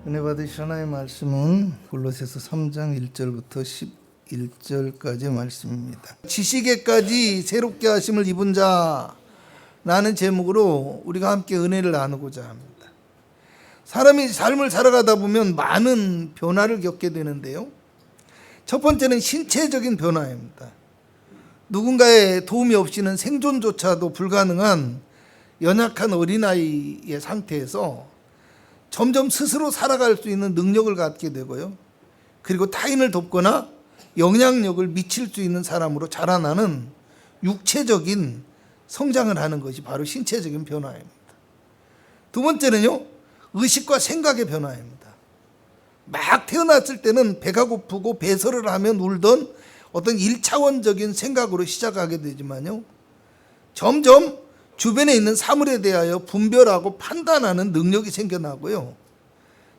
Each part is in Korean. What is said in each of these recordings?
은혜 받으신 하나님의 말씀은 골로새서 3장 1절부터 11절까지의 말씀입니다. 지식에까지 새롭게 하심을 입은 자라는 제목으로 우리가 함께 은혜를 나누고자 합니다. 사람이 삶을 살아가다 보면 많은 변화를 겪게 되는데요. 첫 번째는 신체적인 변화입니다. 누군가의 도움이 없이는 생존조차도 불가능한 연약한 어린아이의 상태에서 점점 스스로 살아갈 수 있는 능력을 갖게 되고요. 그리고 타인을 돕거나 영향력을 미칠 수 있는 사람으로 자라나는 육체적인 성장을 하는 것이 바로 신체적인 변화입니다. 두 번째는요, 의식과 생각의 변화입니다. 막 태어났을 때는 배가 고프고 배설을 하면 울던 어떤 1차원적인 생각으로 시작하게 되지만요, 점점 주변에 있는 사물에 대하여 분별하고 판단하는 능력이 생겨나고요,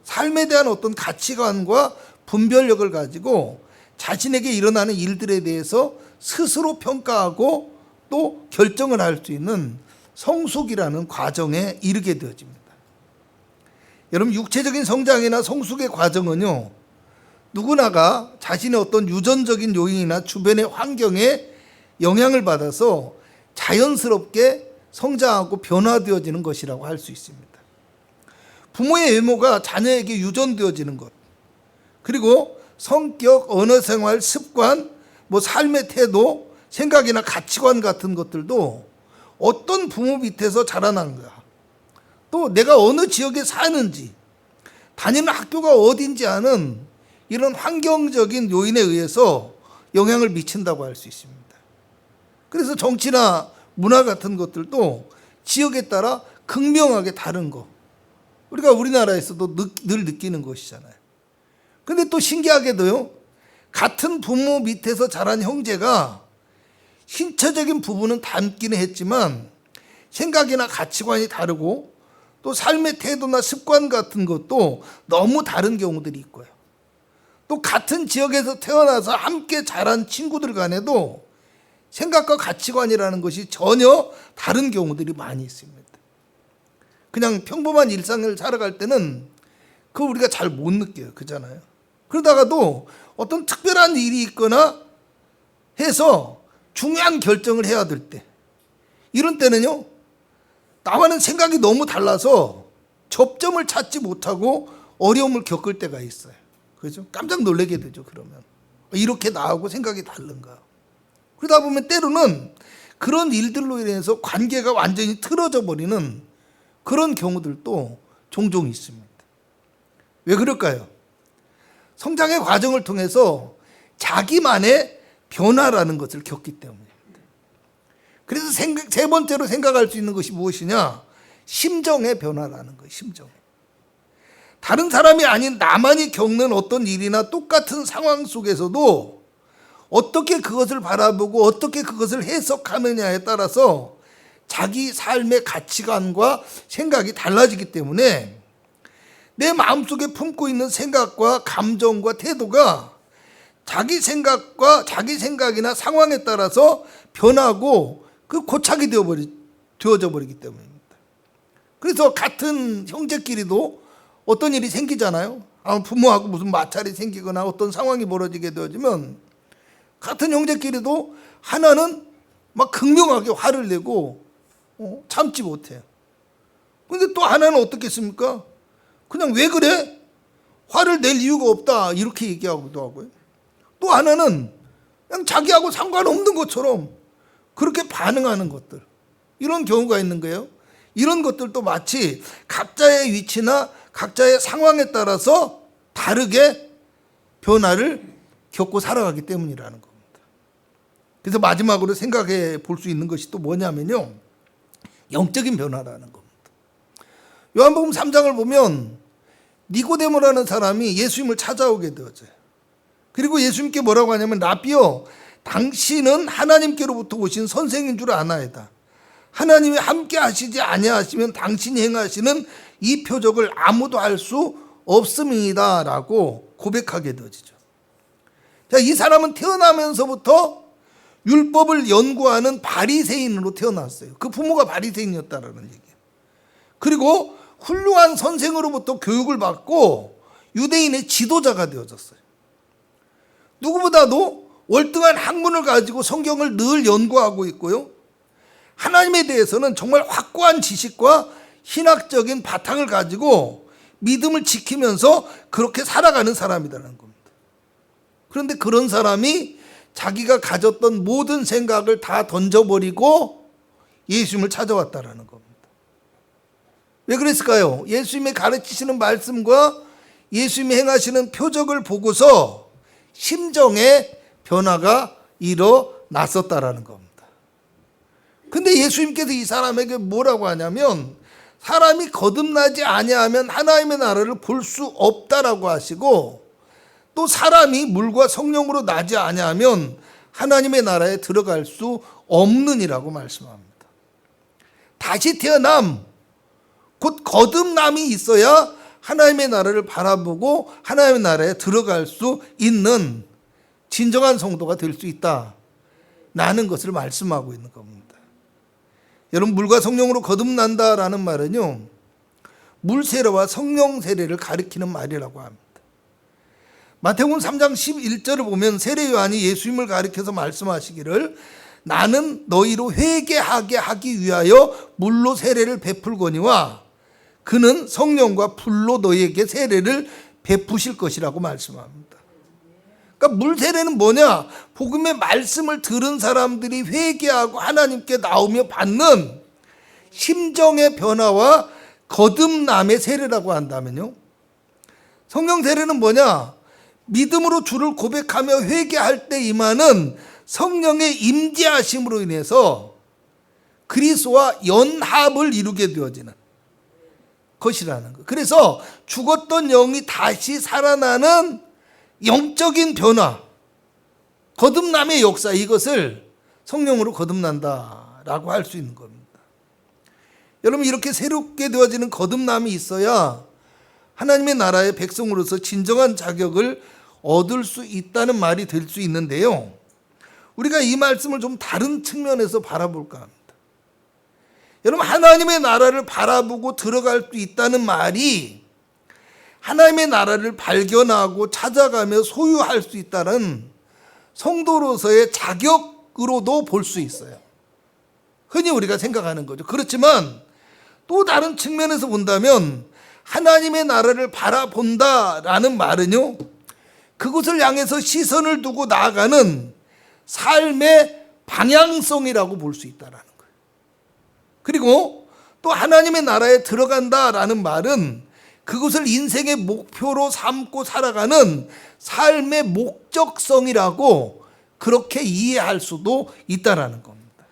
삶에 대한 어떤 가치관과 분별력을 가지고 자신에게 일어나는 일들에 대해서 스스로 평가하고 또 결정을 할 수 있는 성숙이라는 과정에 이르게 되어집니다. 여러분, 육체적인 성장이나 성숙의 과정은요, 누구나가 자신의 어떤 유전적인 요인이나 주변의 환경에 영향을 받아서 자연스럽게 성장하고 변화되어지는 것이라고 할 수 있습니다. 부모의 외모가 자녀에게 유전되어지는 것, 그리고 성격, 언어생활, 습관, 삶의 태도, 생각이나 가치관 같은 것들도 어떤 부모 밑에서 자라난가, 또 내가 어느 지역에 사는지, 다니는 학교가 어딘지 하는 이런 환경적인 요인에 의해서 영향을 미친다고 할 수 있습니다. 그래서 정치나 문화 같은 것들도 지역에 따라 극명하게 다른 거, 우리가 우리나라에서도 늘 느끼는 것이잖아요. 근데 또 신기하게도요, 같은 부모 밑에서 자란 형제가 신체적인 부분은 닮기는 했지만 생각이나 가치관이 다르고 또 삶의 태도나 습관 같은 것도 너무 다른 경우들이 있고요. 또 같은 지역에서 태어나서 함께 자란 친구들 간에도 생각과 가치관이라는 것이 전혀 다른 경우들이 많이 있습니다. 그냥 평범한 일상을 살아갈 때는 그거 우리가 잘 못 느껴요. 그잖아요. 그러다가도 어떤 특별한 일이 있거나 해서 중요한 결정을 해야 될 때, 이런 때는요, 나와는 생각이 너무 달라서 접점을 찾지 못하고 어려움을 겪을 때가 있어요. 그렇죠? 깜짝 놀라게 되죠. 그러면 이렇게 나하고 생각이 다른가. 그러다 보면 때로는 그런 일들로 인해서 관계가 완전히 틀어져 버리는 그런 경우들도 종종 있습니다. 왜 그럴까요? 성장의 과정을 통해서 자기만의 변화라는 것을 겪기 때문입니다. 그래서 세 번째로 생각할 수 있는 것이 무엇이냐? 심정의 변화라는 거예요. 심정. 다른 사람이 아닌 나만이 겪는 어떤 일이나 똑같은 상황 속에서도 어떻게 그것을 바라보고 어떻게 그것을 해석하느냐에 따라서 자기 삶의 가치관과 생각이 달라지기 때문에 내 마음속에 품고 있는 생각과 감정과 태도가 자기 생각이나 상황에 따라서 변하고 그 고착이 되어져 버리기 때문입니다. 그래서 같은 형제끼리도 어떤 일이 생기잖아요. 부모하고 무슨 마찰이 생기거나 어떤 상황이 벌어지게 되어지면 같은 형제끼리도 하나는 막 극명하게 화를 내고 참지 못해요. 그런데 또 하나는 어떻겠습니까? 그냥 왜 그래? 화를 낼 이유가 없다, 이렇게 얘기하기도 하고요. 또 하나는 그냥 자기하고 상관없는 것처럼 그렇게 반응하는 것들, 이런 경우가 있는 거예요. 이런 것들도 마치 각자의 위치나 각자의 상황에 따라서 다르게 변화를 겪고 살아가기 때문이라는 겁니다. 그래서 마지막으로 생각해 볼 수 있는 것이 또 뭐냐면요, 영적인 변화라는 겁니다. 요한복음 3장을 보면 니고데모라는 사람이 예수님을 찾아오게 되어져요. 그리고 예수님께 뭐라고 하냐면, 라비여, 당신은 하나님께로부터 오신 선생인 줄 아나이다. 하나님이 함께 하시지 아니하시면 당신이 행하시는 이 표적을 아무도 할 수 없음이다 라고 고백하게 되어지죠. 자, 이 사람은 태어나면서부터 율법을 연구하는 바리새인으로 태어났어요. 그 부모가 바리새인이었다라는 얘기예요. 그리고 훌륭한 선생으로부터 교육을 받고 유대인의 지도자가 되어졌어요. 누구보다도 월등한 학문을 가지고 성경을 늘 연구하고 있고요. 하나님에 대해서는 정말 확고한 지식과 신학적인 바탕을 가지고 믿음을 지키면서 그렇게 살아가는 사람이라는 겁니다. 그런데 그런 사람이 자기가 가졌던 모든 생각을 다 던져버리고 예수님을 찾아왔다라는 겁니다. 왜 그랬을까요? 예수님의 가르치시는 말씀과 예수님이 행하시는 표적을 보고서 심정의 변화가 일어났었다라는 겁니다. 근데 예수님께서 이 사람에게 뭐라고 하냐면 사람이 거듭나지 아니하면 하나님의 나라를 볼 수 없다라고 하시고 또 사람이 물과 성령으로 나지 아니하면 하나님의 나라에 들어갈 수 없느니라고 말씀합니다. 다시 태어남, 곧 거듭남이 있어야 하나님의 나라를 바라보고 하나님의 나라에 들어갈 수 있는 진정한 성도가 될 수 있다라는 것을 말씀하고 있는 겁니다. 여러분, 물과 성령으로 거듭난다라는 말은요, 물 세례와 성령 세례를 가리키는 말이라고 합니다. 마태복음 3장 11절을 보면 세례 요한이 예수님을 가리켜서 말씀하시기를 나는 너희로 회개하게 하기 위하여 물로 세례를 베풀거니와 그는 성령과 불로 너희에게 세례를 베푸실 것이라고 말씀합니다. 그러니까 물 세례는 뭐냐? 복음의 말씀을 들은 사람들이 회개하고 하나님께 나오며 받는 심정의 변화와 거듭남의 세례라고 한다면요. 성령 세례는 뭐냐? 믿음으로 주를 고백하며 회개할 때 임하는 성령의 임재하심으로 인해서 그리스도와 연합을 이루게 되어지는 것이라는 것. 그래서 죽었던 영이 다시 살아나는 영적인 변화, 거듭남의 역사, 이것을 성령으로 거듭난다라고 할 수 있는 겁니다. 여러분, 이렇게 새롭게 되어지는 거듭남이 있어야 하나님의 나라의 백성으로서 진정한 자격을 얻을 수 있다는 말이 될 수 있는데요. 우리가 이 말씀을 좀 다른 측면에서 바라볼까 합니다. 여러분, 하나님의 나라를 바라보고 들어갈 수 있다는 말이 하나님의 나라를 발견하고 찾아가며 소유할 수 있다는 성도로서의 자격으로도 볼 수 있어요. 흔히 우리가 생각하는 거죠. 그렇지만 또 다른 측면에서 본다면 하나님의 나라를 바라본다라는 말은요, 그것을 향해서 시선을 두고 나아가는 삶의 방향성이라고 볼 수 있다라는 거예요. 그리고 또 하나님의 나라에 들어간다라는 말은 그것을 인생의 목표로 삼고 살아가는 삶의 목적성이라고 그렇게 이해할 수도 있다라는 겁니다.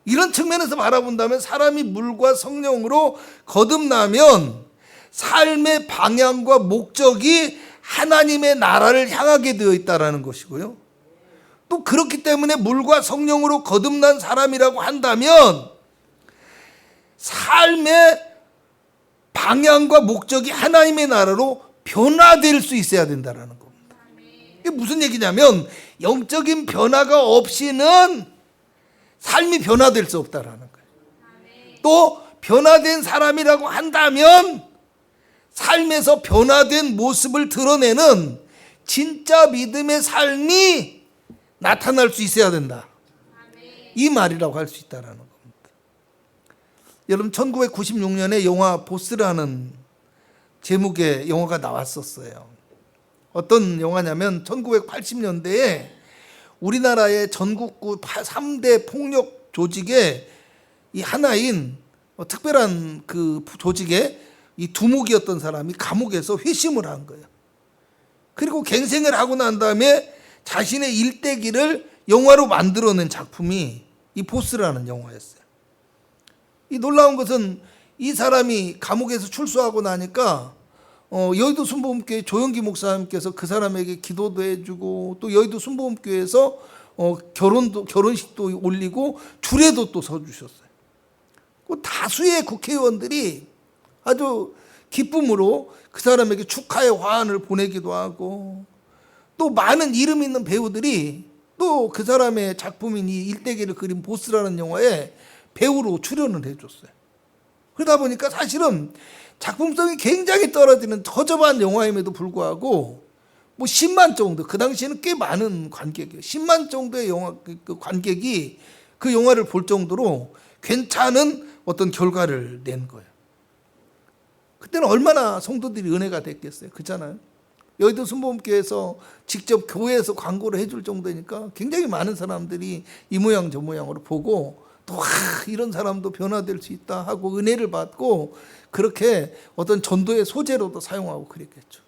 이런 측면에서 바라본다면 사람이 물과 성령으로 거듭나면 삶의 방향과 목적이 하나님의 나라를 향하게 되어 있다는 것이고요. 또 그렇기 때문에 물과 성령으로 거듭난 사람이라고 한다면 삶의 방향과 목적이 하나님의 나라로 변화될 수 있어야 된다는 겁니다. 이게 무슨 얘기냐면 영적인 변화가 없이는 삶이 변화될 수 없다는 거예요. 또 변화된 사람이라고 한다면 삶에서 변화된 모습을 드러내는 진짜 믿음의 삶이 나타날 수 있어야 된다. 이 말이라고 할 수 있다는 겁니다. 여러분, 1996년에 영화 보스라는 제목의 영화가 나왔었어요. 어떤 영화냐면 1980년대에 우리나라의 전국구 3대 폭력 조직의 이 하나인 특별한 그 조직의 이 두목이었던 사람이 감옥에서 회심을 한 거예요. 그리고 갱생을 하고 난 다음에 자신의 일대기를 영화로 만들어낸 작품이 이 보스라는 영화였어요. 이 놀라운 것은 이 사람이 감옥에서 출소하고 나니까 여의도 순복음교회 조영기 목사님께서 그 사람에게 기도도 해주고 또 여의도 순복음교회에서 결혼식도 올리고 주례도 또 서주셨어요. 다수의 국회의원들이 아주 기쁨으로 그 사람에게 축하의 화환을 보내기도 하고 또 많은 이름 있는 배우들이 또 그 사람의 작품인 이 일대기를 그린 보스라는 영화에 배우로 출연을 해줬어요. 그러다 보니까 사실은 작품성이 굉장히 떨어지는 허접한 영화임에도 불구하고 뭐 10만 정도, 그 당시에는 꽤 많은 관객이에요. 10만 정도의 영화 그 관객이 그 영화를 볼 정도로 괜찮은 어떤 결과를 낸 거예요. 그때는 얼마나 성도들이 은혜가 됐겠어요. 그렇잖아요. 여의도 순복음교회에서 직접 교회에서 광고를 해줄 정도니까 굉장히 많은 사람들이 이 모양 저 모양으로 보고 또 이런 사람도 변화될 수 있다 하고 은혜를 받고 그렇게 어떤 전도의 소재로도 사용하고 그랬겠죠.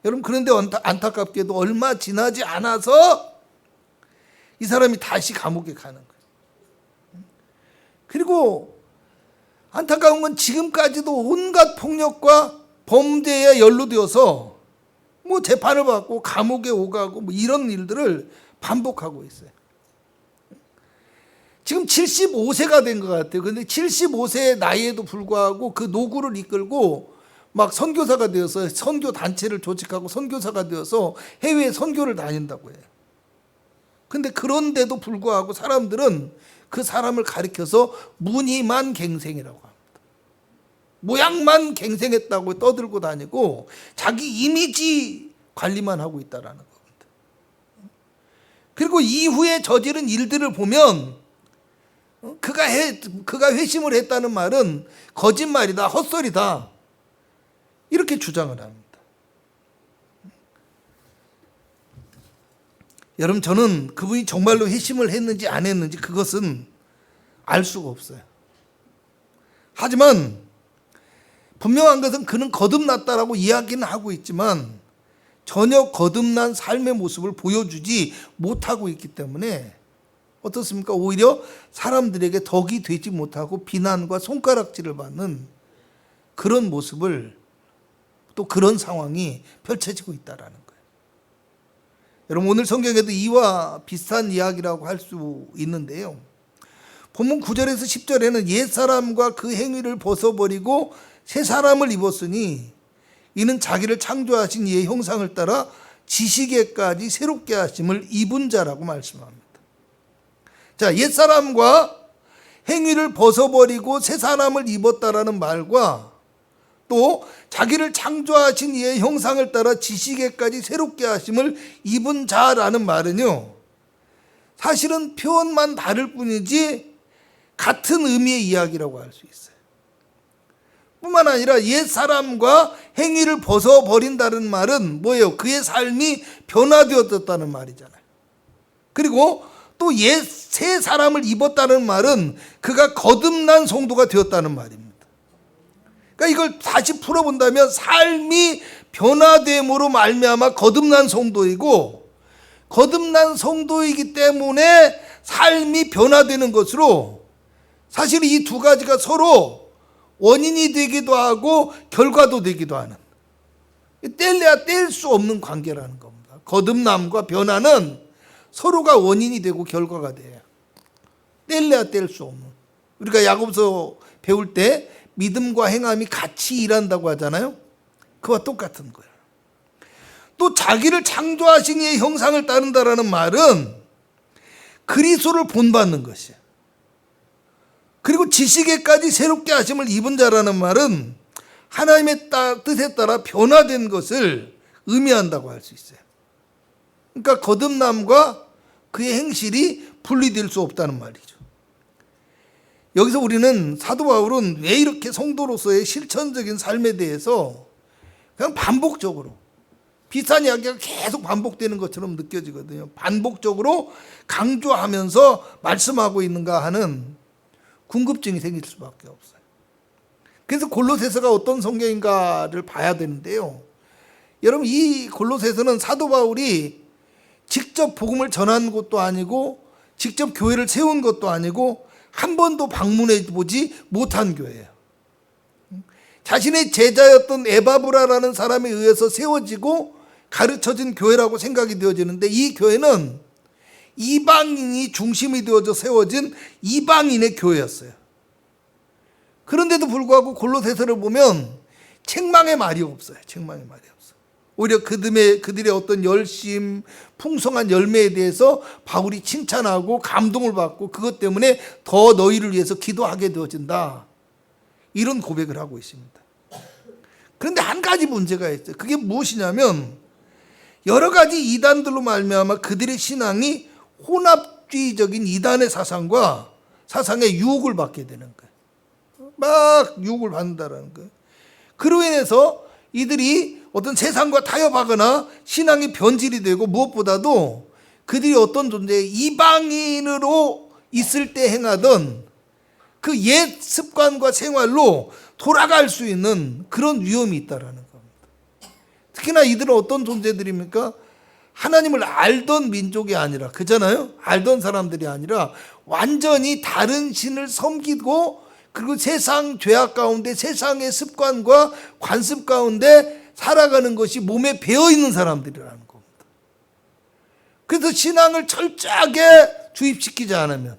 여러분, 그런데 안타깝게도 얼마 지나지 않아서 이 사람이 다시 감옥에 가는 거예요. 그리고 안타까운 건 지금까지도 온갖 폭력과 범죄에 연루되어서 뭐 재판을 받고 감옥에 오가고 뭐 이런 일들을 반복하고 있어요. 지금 75세가 된 것 같아요. 그런데 75세의 나이에도 불구하고 그 노구를 이끌고 막 선교사가 되어서 선교 단체를 조직하고 선교사가 되어서 해외에 선교를 다닌다고 해요. 근데 그런데도 불구하고 사람들은 그 사람을 가리켜서 무늬만 갱생이라고 합니다. 모양만 갱생했다고 떠들고 다니고 자기 이미지 관리만 하고 있다라는 겁니다. 그리고 이후에 저지른 일들을 보면 그가 회심을 했다는 말은 거짓말이다, 헛소리다, 이렇게 주장을 합니다. 여러분, 저는 그분이 정말로 회심을 했는지 안 했는지 그것은 알 수가 없어요. 하지만 분명한 것은 그는 거듭났다라고 이야기는 하고 있지만 전혀 거듭난 삶의 모습을 보여주지 못하고 있기 때문에 어떻습니까? 오히려 사람들에게 덕이 되지 못하고 비난과 손가락질을 받는 그런 모습을, 또 그런 상황이 펼쳐지고 있다는 거예요. 여러분, 오늘 성경에도 이와 비슷한 이야기라고 할 수 있는데요. 본문 9절에서 10절에는 옛사람과 그 행위를 벗어버리고 새 사람을 입었으니 이는 자기를 창조하신 이의 형상을 따라 지식에까지 새롭게 하심을 입은 자라고 말씀합니다. 자, 옛사람과 행위를 벗어버리고 새 사람을 입었다라는 말과 또 자기를 창조하신 이의 형상을 따라 지식에까지 새롭게 하심을 입은 자라는 말은요, 사실은 표현만 다를 뿐이지 같은 의미의 이야기라고 할 수 있어요. 뿐만 아니라 옛사람과 행위를 벗어버린다는 말은 뭐예요? 그의 삶이 변화되었다는 말이잖아요. 그리고 또 새 사람을 입었다는 말은 그가 거듭난 성도가 되었다는 말입니다. 그러니까 이걸 다시 풀어본다면 삶이 변화됨으로 말미암아 거듭난 성도이고, 거듭난 성도이기 때문에 삶이 변화되는 것으로 사실 이 두 가지가 서로 원인이 되기도 하고 결과도 되기도 하는, 뗄래야 뗄 수 없는 관계라는 겁니다. 거듭남과 변화는 서로가 원인이 되고 결과가 돼요. 뗄래야 뗄 수 없는. 우리가 야고보서 배울 때 믿음과 행함이 같이 일한다고 하잖아요. 그와 똑같은 거예요. 또 자기를 창조하신 이의 형상을 따른다라는 말은 그리스도를 본받는 것이에요. 그리고 지식에까지 새롭게 하심을 입은 자라는 말은 하나님의 뜻에 따라 변화된 것을 의미한다고 할 수 있어요. 그러니까 거듭남과 그의 행실이 분리될 수 없다는 말이죠. 여기서 우리는 사도 바울은 왜 이렇게 성도로서의 실천적인 삶에 대해서 그냥 반복적으로 비슷한 이야기가 계속 반복되는 것처럼 느껴지거든요. 반복적으로 강조하면서 말씀하고 있는가 하는 궁금증이 생길 수밖에 없어요. 그래서 골로새서가 어떤 성경인가를 봐야 되는데요. 여러분, 이 골로새서는 사도 바울이 직접 복음을 전한 것도 아니고 직접 교회를 세운 것도 아니고 한 번도 방문해 보지 못한 교회예요. 자신의 제자였던 에바브라라는 사람에 의해서 세워지고 가르쳐진 교회라고 생각이 되어지는데, 이 교회는 이방인이 중심이 되어져 세워진 이방인의 교회였어요. 그런데도 불구하고 골로새서를 보면 책망의 말이 없어요. 책망의 말이 없어요. 오히려 그들의 어떤 열심, 풍성한 열매에 대해서 바울이 칭찬하고 감동을 받고 그것 때문에 더 너희를 위해서 기도하게 되어진다, 이런 고백을 하고 있습니다. 그런데 한 가지 문제가 있어요. 그게 무엇이냐면 여러 가지 이단들로 말미암아 그들의 신앙이 혼합주의적인 이단의 사상과 사상의 유혹을 받게 되는 거예요. 막 유혹을 받는다라는 거예요. 그로 인해서 이들이 어떤 세상과 타협하거나 신앙이 변질이 되고 무엇보다도 그들이 어떤 존재의 이방인으로 있을 때 행하던 그 옛 습관과 생활로 돌아갈 수 있는 그런 위험이 있다라는 겁니다. 특히나 이들은 어떤 존재들입니까? 하나님을 알던 민족이 아니라, 그잖아요? 알던 사람들이 아니라 완전히 다른 신을 섬기고 그리고 세상 죄악 가운데 세상의 습관과 관습 가운데 살아가는 것이 몸에 배어 있는 사람들이라는 겁니다. 그래서 신앙을 철저하게 주입시키지 않으면,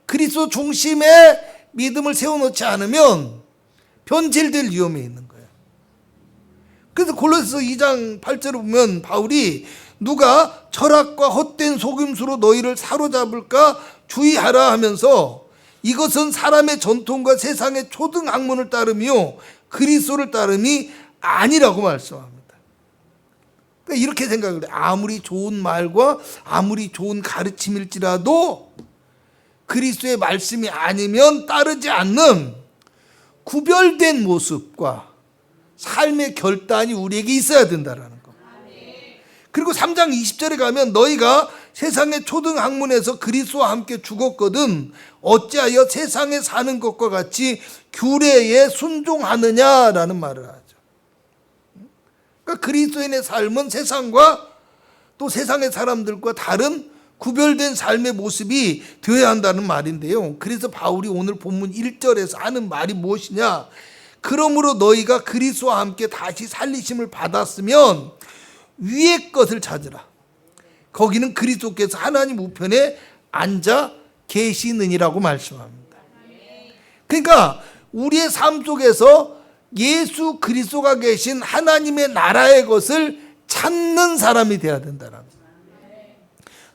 그리스도 중심의 믿음을 세워놓지 않으면 변질될 위험이 있는 거예요. 그래서 골로새서 2장 8절을 보면 바울이 누가 철학과 헛된 속임수로 너희를 사로잡을까 주의하라 하면서 이것은 사람의 전통과 세상의 초등 학문을 따르며 그리스도를 따름이 아니라고 말씀합니다. 그러니까 이렇게 생각을 해요. 아무리 좋은 말과 아무리 좋은 가르침일지라도 그리스도의 말씀이 아니면 따르지 않는 구별된 모습과 삶의 결단이 우리에게 있어야 된다라는 것. 그리고 3장 20절에 가면 너희가 세상의 초등 학문에서 그리스도와 함께 죽었거든 어찌하여 세상에 사는 것과 같이 규례에 순종하느냐라는 말을 하죠. 그러니까 그리스도인의 삶은 세상과 또 세상의 사람들과 다른 구별된 삶의 모습이 되어야 한다는 말인데요. 그래서 바울이 오늘 본문 1절에서 하는 말이 무엇이냐? 그러므로 너희가 그리스도와 함께 다시 살리심을 받았으면 위의 것을 찾으라. 거기는 그리스도께서 하나님 우편에 앉아 계시느니라고 말씀합니다. 그러니까 우리의 삶 속에서 예수 그리스도가 계신 하나님의 나라의 것을 찾는 사람이 되어야 된다는 거예요.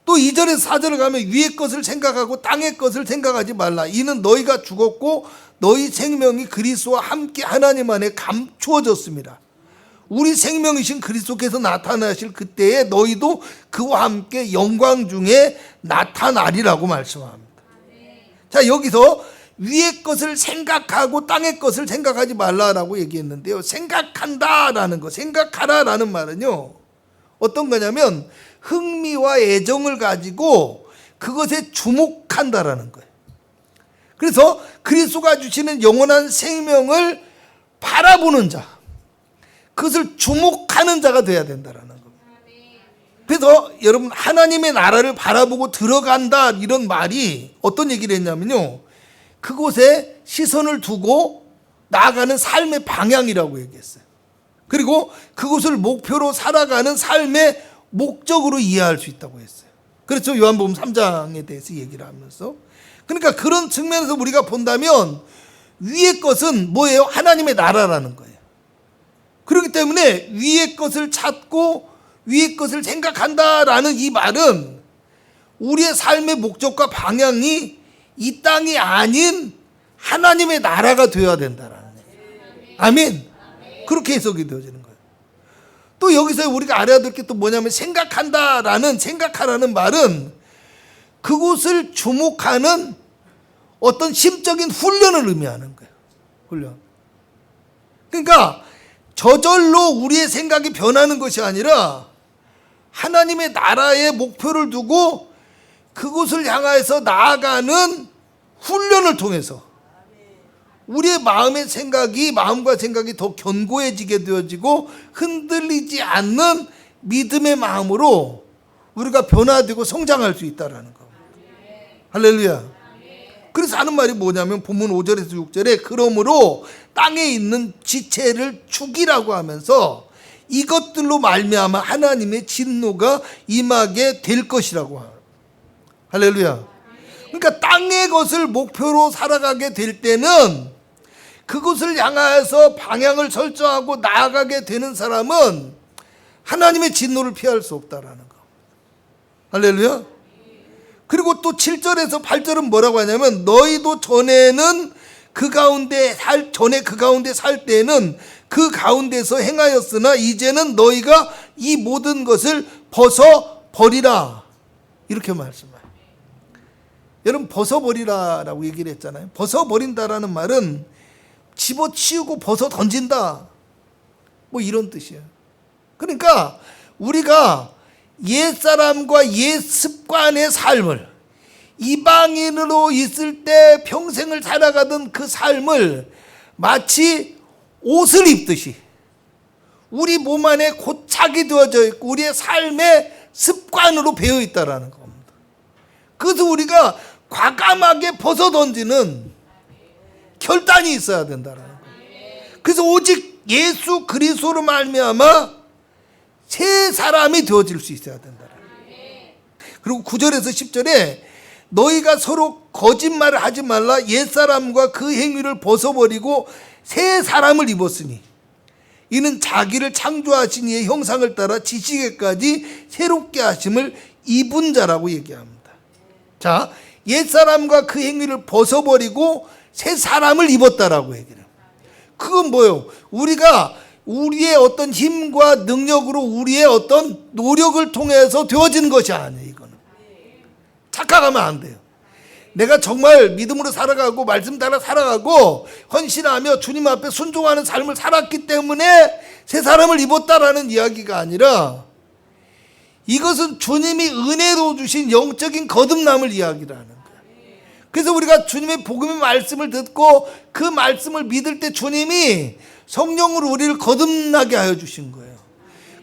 또 2절에서 4절을 가면 위의 것을 생각하고 땅의 것을 생각하지 말라. 이는 너희가 죽었고 너희 생명이 그리스도와 함께 하나님 안에 감추어졌습니다. 우리 생명이신 그리스도께서 나타나실 그때에 너희도 그와 함께 영광 중에 나타나리라고 말씀합니다. 자, 여기서 위의 것을 생각하고 땅의 것을 생각하지 말라라고 얘기했는데요. 생각한다라는 거, 생각하라라는 말은요, 어떤 거냐면 흥미와 애정을 가지고 그것에 주목한다라는 거예요. 그래서 그리스도가 주시는 영원한 생명을 바라보는 자, 그것을 주목하는 자가 되어야 된다라는 겁니다. 그래서 여러분 하나님의 나라를 바라보고 들어간다 이런 말이 어떤 얘기를 했냐면요, 그곳에 시선을 두고 나아가는 삶의 방향이라고 얘기했어요. 그리고 그것을 목표로 살아가는 삶의 목적으로 이해할 수 있다고 했어요. 그렇죠? 요한복음 3장에 대해서 얘기를 하면서. 그러니까 그런 측면에서 우리가 본다면 위의 것은 뭐예요? 하나님의 나라라는 거예요. 그렇기 때문에 위의 것을 찾고 위의 것을 생각한다라는 이 말은 우리의 삶의 목적과 방향이 이 땅이 아닌 하나님의 나라가 되어야 된다라는 거예요. 아멘. 그렇게 해석이 되어지는 거예요. 또 여기서 우리가 알아야 될 게 또 뭐냐면 생각하라는 말은 그곳을 주목하는 어떤 심적인 훈련을 의미하는 거예요. 훈련. 그러니까 저절로 우리의 생각이 변하는 것이 아니라 하나님의 나라의 목표를 두고 그곳을 향해서 나아가는 훈련을 통해서 우리의 마음과 생각이 더 견고해지게 되어지고 흔들리지 않는 믿음의 마음으로 우리가 변화되고 성장할 수 있다는 겁니다. 할렐루야. 그래서 하는 말이 뭐냐면 본문 5절에서 6절에 그러므로 땅에 있는 지체를 죽이라고 하면서 이것들로 말미암아 하나님의 진노가 임하게 될 것이라고 합니다. 할렐루야. 그러니까 땅의 것을 목표로 살아가게 될 때는 그것을 향하여서 방향을 설정하고 나아가게 되는 사람은 하나님의 진노를 피할 수 없다라는 거. 할렐루야. 그리고 또 7절에서 8절은 뭐라고 하냐면 너희도 전에는 그 가운데 전에 그 가운데 살 때에는 그 가운데서 행하였으나 이제는 너희가 이 모든 것을 벗어버리라. 이렇게 말씀해요. 여러분, 벗어버리라라고 얘기를 했잖아요. 벗어버린다라는 말은 집어치우고 벗어 던진다, 뭐 이런 뜻이에요. 그러니까 우리가 옛사람과 옛 습관의 삶을, 이방인으로 있을 때 평생을 살아가던 그 삶을 마치 옷을 입듯이 우리 몸 안에 고착이 되어져 있고 우리의 삶의 습관으로 배어 있다라는 겁니다. 그래서 우리가 과감하게 벗어던지는 결단이 있어야 된다라는 거예요. 그래서 오직 예수 그리스도로 말미암아 새 사람이 되어질 수 있어야 된다라는 거예요. 그리고 9절에서 10절에 너희가 서로 거짓말을 하지 말라. 옛사람과 그 행위를 벗어버리고 새 사람을 입었으니 이는 자기를 창조하신 이의 형상을 따라 지식에까지 새롭게 하심을 입은 자라고 얘기합니다. 자, 옛사람과 그 행위를 벗어버리고 새 사람을 입었다라고 얘기해요. 그건 뭐예요? 우리가 우리의 어떤 힘과 능력으로 우리의 어떤 노력을 통해서 되어진 것이 아니에요. 이거는 착각하면 안 돼요. 내가 정말 믿음으로 살아가고 말씀 따라 살아가고 헌신하며 주님 앞에 순종하는 삶을 살았기 때문에 새 사람을 입었다라는 이야기가 아니라, 이것은 주님이 은혜로 주신 영적인 거듭남을 이야기라는 거예요. 그래서 우리가 주님의 복음의 말씀을 듣고 그 말씀을 믿을 때 주님이 성령으로 우리를 거듭나게 하여 주신 거예요.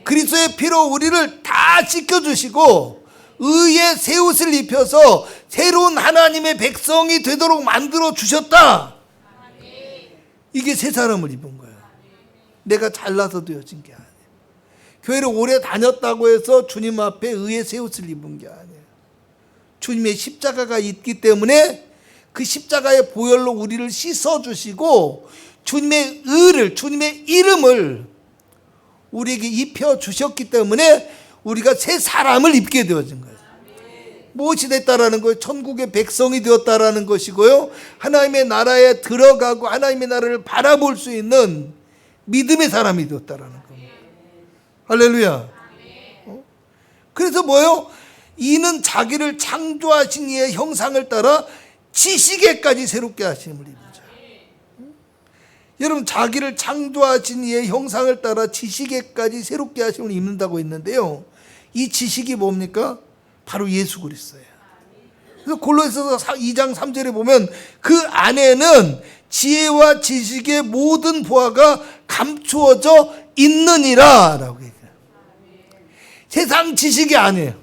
그리스도의 피로 우리를 다 씻겨주시고 의의 새 옷을 입혀서 새로운 하나님의 백성이 되도록 만들어 주셨다. 이게 새 사람을 입은 거예요. 내가 잘나서 되어진 게 아니에요. 교회를 오래 다녔다고 해서 주님 앞에 의의 새 옷을 입은 게 아니에요. 주님의 십자가가 있기 때문에 그 십자가의 보혈로 우리를 씻어주시고 주님의 의를, 주님의 이름을 우리에게 입혀주셨기 때문에 우리가 새 사람을 입게 되어진 거예요. 무엇이 됐다라는 거예요? 천국의 백성이 되었다라는 것이고요, 하나님의 나라에 들어가고 하나님의 나라를 바라볼 수 있는 믿음의 사람이 되었다라는 겁니다. 할렐루야. 그래서 뭐예요? 이는 자기를 창조하신 이의 형상을 따라 지식에까지 새롭게 하심을 입은 자. 여러분, 자기를 창조하신 이의 형상을 따라 지식에까지 새롭게 하심을 입는다고 했는데요, 이 지식이 뭡니까? 바로 예수 그리스도예요. 그래서 골로새서 2장 3절에 보면 그 안에는 지혜와 지식의 모든 보화가 감추어져 있느니라 라고 얘기해요. 세상 지식이 아니에요.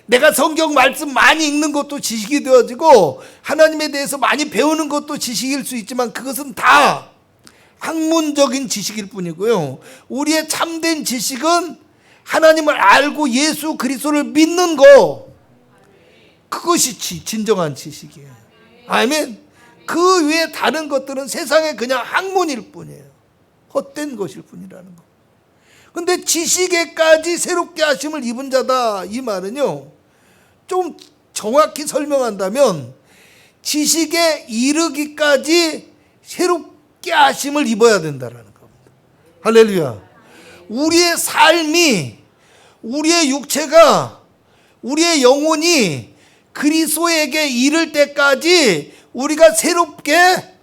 내가 성경 말씀 많이 읽는 것도 지식이 되어지고 하나님에 대해서 많이 배우는 것도 지식일 수 있지만 그것은 다 학문적인 지식일 뿐이고요, 우리의 참된 지식은 하나님을 알고 예수 그리스도를 믿는 거, 그것이 진정한 지식이에요. 아멘. 그 외에 다른 것들은 세상에 그냥 학문일 뿐이에요. 헛된 것일 뿐이라는 거. 근데 지식에까지 새롭게 하심을 입은 자다, 이 말은요, 좀 정확히 설명한다면 지식에 이르기까지 새롭게 하심을 입어야 된다라는 겁니다. 할렐루야. 우리의 삶이, 우리의 육체가, 우리의 영혼이 그리스도에게 이를 때까지 우리가 새롭게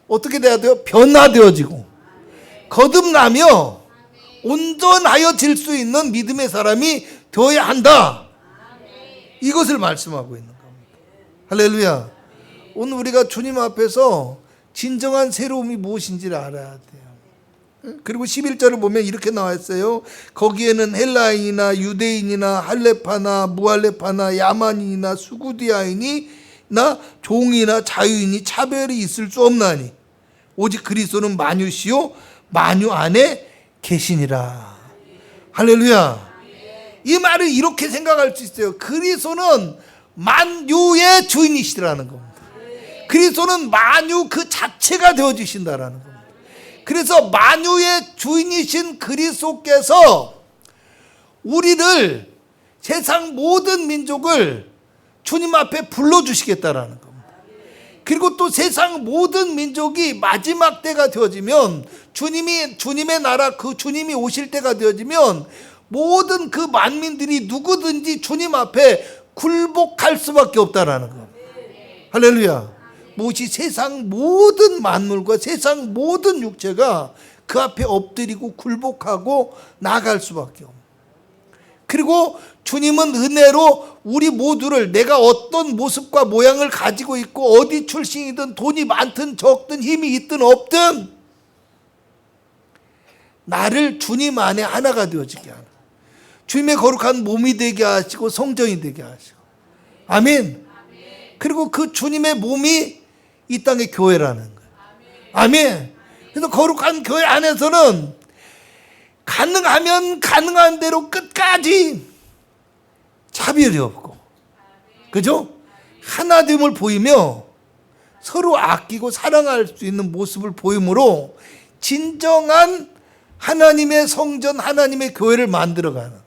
어떻게 돼야 돼요? 변화되어지고 거듭나며 온전하여질 수 있는 믿음의 사람이 되어야 한다. 이것을 말씀하고 있는 겁니다. 할렐루야. 오늘 우리가 주님 앞에서 진정한 새로움이 무엇인지를 알아야 돼요. 그리고 11절을 보면 이렇게 나와 있어요. 거기에는 헬라인이나 유대인이나 할레파나 무할레파나 야만인이나 수구디아인이나 종이나 자유인이 차별이 있을 수 없나니 오직 그리스도는 만유시요 만유 안에 계시니라. 할렐루야. 이 말을 이렇게 생각할 수 있어요. 그리스도는 만유의 주인이시라는 겁니다. 그리스도는 만유 그 자체가 되어주신다라는 겁니다. 그래서 만유의 주인이신 그리스도께서 우리를, 세상 모든 민족을 주님 앞에 불러주시겠다라는 겁니다. 그리고 또 세상 모든 민족이 마지막 때가 되어지면 주님의 나라 그 주님이 오실 때가 되어지면 모든 그 만민들이 누구든지 주님 앞에 굴복할 수밖에 없다라는 거. 할렐루야. 무엇이 세상 모든 만물과 세상 모든 육체가 그 앞에 엎드리고 굴복하고 나아갈 수밖에 없는. 그리고 주님은 은혜로 우리 모두를 내가 어떤 모습과 모양을 가지고 있고 어디 출신이든 돈이 많든 적든 힘이 있든 없든 나를 주님 안에 하나가 되어지게 하는 주님의 거룩한 몸이 되게 하시고 성전이 되게 하시고 아멘. 그리고 그 주님의 몸이 이 땅의 교회라는 거예요. 아멘. 그래서 거룩한 교회 안에서는 가능하면 가능한 대로 끝까지 차별이 없고, 그죠? 하나됨을 보이며 서로 아끼고 사랑할 수 있는 모습을 보임으로 진정한 하나님의 성전, 하나님의 교회를 만들어가는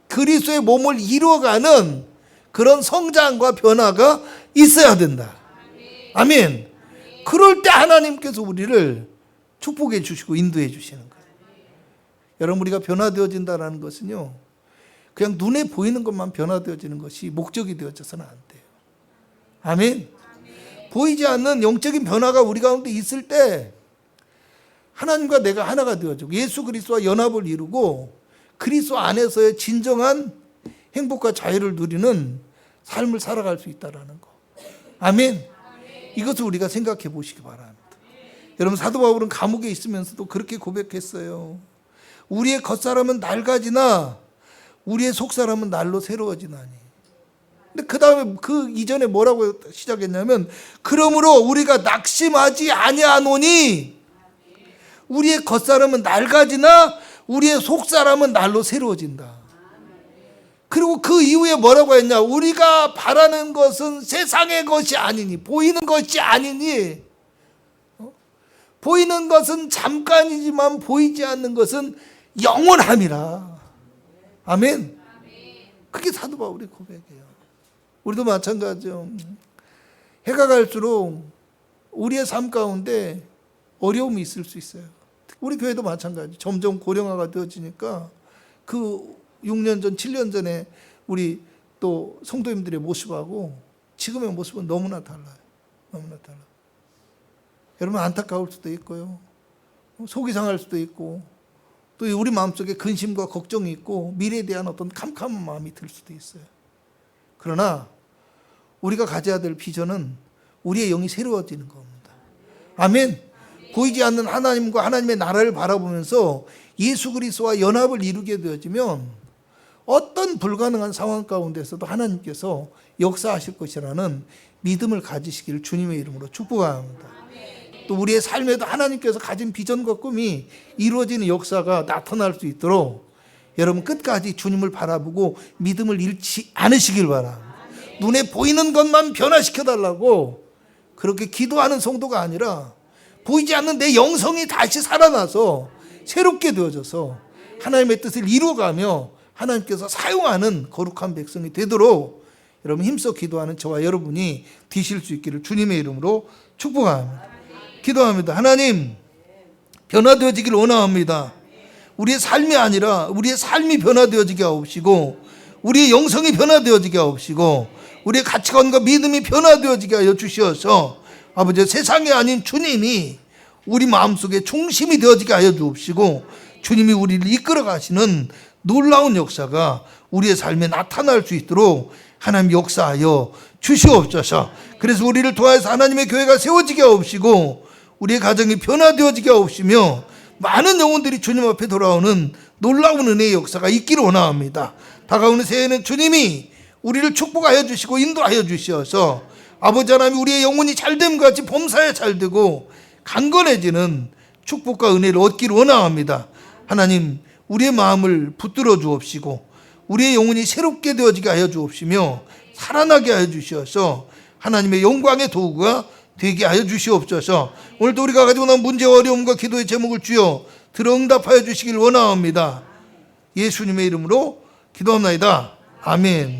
그리스도의 몸을 이루어가는 그런 성장과 변화가 있어야 된다. 아멘. 그럴 때 하나님께서 우리를 축복해 주시고 인도해 주시는 거예요. 여러분, 우리가 변화되어진다는 것은요, 그냥 눈에 보이는 것만 변화되어지는 것이 목적이 되어져서는 안 돼요. 아멘. 보이지 않는 영적인 변화가 우리 가운데 있을 때 하나님과 내가 하나가 되어지고 예수 그리스도와 연합을 이루고 그리스도 안에서의 진정한 행복과 자유를 누리는 삶을 살아갈 수 있다는 거. 아멘. 이것을 우리가 생각해 보시기 바랍니다. 여러분, 사도 바울은 감옥에 있으면서도 그렇게 고백했어요. 우리의 겉사람은 낡아지나 우리의 속사람은 날로 새로워지나니. 근데 그 다음에 그 이전에 뭐라고 시작했냐면, 그러므로 우리가 낙심하지 아니하노니 우리의 겉사람은 낡아지나 우리의 속사람은 날로 새로워진다. 그리고 그 이후에 뭐라고 했냐? 우리가 바라는 것은 세상의 것이 아니니, 보이는 것이 아니니, 보이는 것은 잠깐이지만 보이지 않는 것은 영원함이라. 아멘. 그게 사도 바울의 고백이에요. 우리도 마찬가지죠. 해가 갈수록 우리의 삶 가운데 어려움이 있을 수 있어요. 우리 교회도 마찬가지. 점점 고령화가 되어지니까 그 6년 전, 7년 전에 우리 또 성도님들의 모습하고 지금의 모습은 너무나 달라요. 너무나 달라요. 여러분, 안타까울 수도 있고요. 속이 상할 수도 있고, 또 우리 마음속에 근심과 걱정이 있고 미래에 대한 어떤 캄캄한 마음이 들 수도 있어요. 그러나 우리가 가져야 될 비전은 우리의 영이 새로워지는 겁니다. 아멘. 보이지 않는 하나님과 하나님의 나라를 바라보면서 예수 그리스도와 연합을 이루게 되어지면 어떤 불가능한 상황 가운데서도 하나님께서 역사하실 것이라는 믿음을 가지시기를 주님의 이름으로 축복합니다. 또 우리의 삶에도 하나님께서 가진 비전과 꿈이 이루어지는 역사가 나타날 수 있도록 여러분 끝까지 주님을 바라보고 믿음을 잃지 않으시길 바랍니다. 눈에 보이는 것만 변화시켜달라고 그렇게 기도하는 성도가 아니라 보이지 않는 내 영성이 다시 살아나서 새롭게 되어져서 하나님의 뜻을 이루어가며 하나님께서 사용하는 거룩한 백성이 되도록 여러분 힘써 기도하는 저와 여러분이 되실 수 있기를 주님의 이름으로 축복합니다. 기도합니다. 하나님, 변화되어지길 원합니다. 우리의 삶이 아니라 우리의 삶이 변화되어지게 하옵시고 우리의 영성이 변화되어지게 하옵시고 우리의 가치관과 믿음이 변화되어지게 하여 주시어서 아버지, 세상이 아닌 주님이 우리 마음속에 중심이 되어지게 하여 주옵시고 주님이 우리를 이끌어 가시는 놀라운 역사가 우리의 삶에 나타날 수 있도록 하나님 역사하여 주시옵소서. 그래서 우리를 도와서 하나님의 교회가 세워지게 하옵시고 우리의 가정이 변화되어지게 하옵시며 많은 영혼들이 주님 앞에 돌아오는 놀라운 은혜의 역사가 있기를 원합니다. 다가오는 새해에는 주님이 우리를 축복하여 주시고 인도하여 주시어서 아버지 하나님, 우리의 영혼이 잘됨과 같이 범사에 잘되고 강건해지는 축복과 은혜를 얻기를 원합니다. 하나님, 우리의 마음을 붙들어 주옵시고 우리의 영혼이 새롭게 되어지게 하여 주옵시며 살아나게 하여 주시어서 하나님의 영광의 도구가 되게 하여 주시옵소서. 오늘도 우리가 가지고 나온 문제와 어려움과 기도의 제목을 주여 들어 응답하여 주시길 원합니다. 예수님의 이름으로 기도합나이다. 아멘.